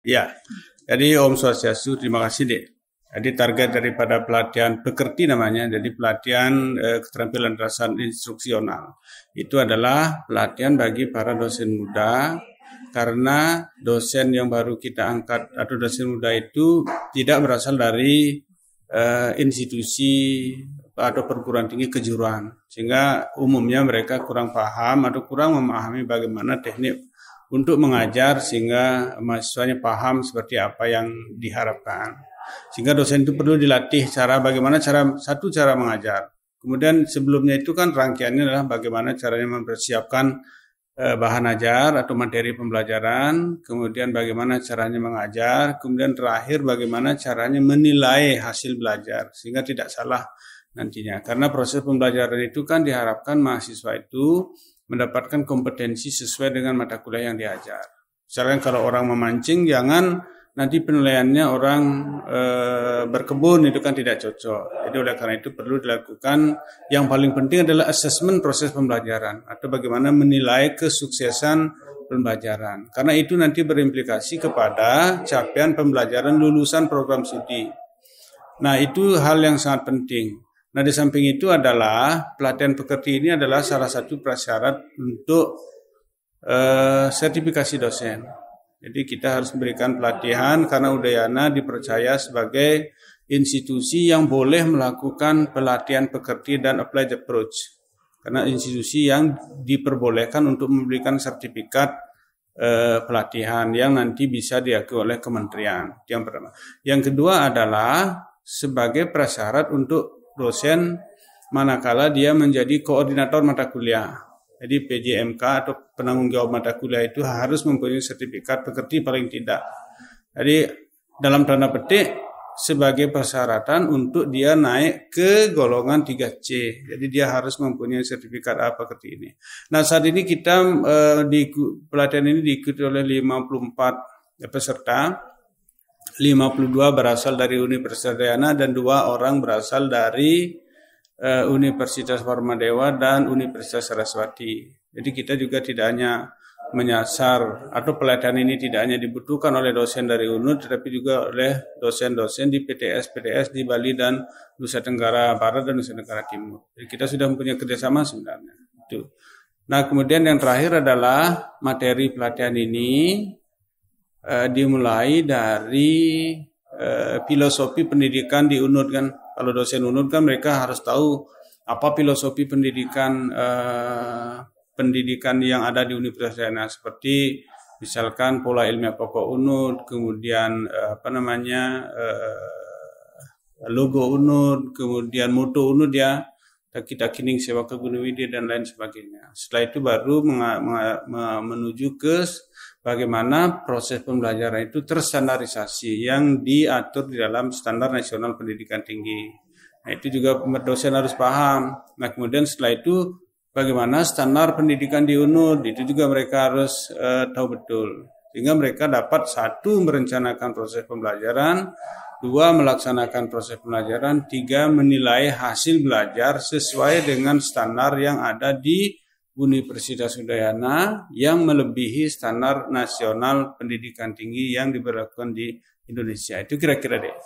Ya, jadi Om Swastiastu, terima kasih Dek. Jadi target daripada pelatihan pekerti namanya, jadi pelatihan keterampilan dasar instruksional. Itu adalah pelatihan bagi para dosen muda, karena dosen yang baru kita angkat atau dosen muda itu tidak berasal dari institusi atau perguruan tinggi kejuruan, sehingga umumnya mereka kurang paham atau kurang memahami bagaimana teknik untuk mengajar sehingga mahasiswanya paham seperti apa yang diharapkan. Sehingga dosen itu perlu dilatih bagaimana cara mengajar. Kemudian sebelumnya itu kan rangkaiannya adalah bagaimana caranya mempersiapkan bahan ajar atau materi pembelajaran, kemudian bagaimana caranya mengajar, kemudian terakhir bagaimana caranya menilai hasil belajar sehingga tidak salah nantinya. Karena proses pembelajaran itu kan diharapkan mahasiswa itu mendapatkan kompetensi sesuai dengan mata kuliah yang diajar. Misalnya kalau orang memancing, jangan nanti penilaiannya orang berkebun, itu kan tidak cocok. Jadi oleh karena itu perlu dilakukan, yang paling penting adalah asesmen proses pembelajaran atau bagaimana menilai kesuksesan pembelajaran. Karena itu nanti berimplikasi kepada capaian pembelajaran lulusan program studi. Nah, itu hal yang sangat penting. Nah, di samping itu adalah pelatihan pekerti ini adalah salah satu prasyarat untuk sertifikasi dosen. Jadi kita harus memberikan pelatihan karena Udayana dipercaya sebagai institusi yang boleh melakukan pelatihan pekerti dan applied approach. Karena institusi yang diperbolehkan untuk memberikan sertifikat pelatihan yang nanti bisa diakui oleh kementerian. Yang pertama. Yang kedua adalah sebagai prasyarat untuk dosen manakala dia menjadi koordinator mata kuliah. Jadi PJMK atau penanggung jawab mata kuliah itu harus mempunyai sertifikat pekerti paling tidak. Jadi dalam tanda petik sebagai persyaratan untuk dia naik ke golongan 3C. Jadi dia harus mempunyai sertifikat pekerti ini. Nah, saat ini kita di pelatihan ini diikuti oleh 54 peserta. 52 berasal dari Universitas Udayana dan 2 orang berasal dari Universitas Warmadewa dan Universitas Saraswati. Jadi kita juga tidak hanya menyasar atau pelatihan ini tidak hanya dibutuhkan oleh dosen dari UNUD, tetapi juga oleh dosen-dosen di PTS di Bali dan Nusa Tenggara Barat dan Nusa Tenggara Timur. Jadi kita sudah mempunyai kerjasama sebenarnya. Itu. Nah, kemudian yang terakhir adalah materi pelatihan ini dimulai dari filosofi pendidikan di UNUD kan. Kalau dosen UNUD kan mereka harus tahu apa filosofi pendidikan yang ada di Universitas Udayana, seperti misalkan pola ilmiah pokok UNUD, kemudian logo UNUD, kemudian moto UNUD ya, Kita Kining Sewa Kegunawidi dan lain sebagainya. Setelah itu baru menuju ke bagaimana proses pembelajaran itu terstandarisasi yang diatur di dalam Standar Nasional Pendidikan Tinggi. Nah, itu juga dosen harus paham. Nah, kemudian setelah itu bagaimana standar pendidikan di UNUD, itu juga mereka harus tahu betul. Sehingga mereka dapat 1, merencanakan proses pembelajaran, 2, melaksanakan proses pembelajaran, 3, menilai hasil belajar sesuai dengan standar yang ada di Universitas Udayana yang melebihi standar nasional pendidikan tinggi yang diberlakukan di Indonesia. Itu kira-kira deh.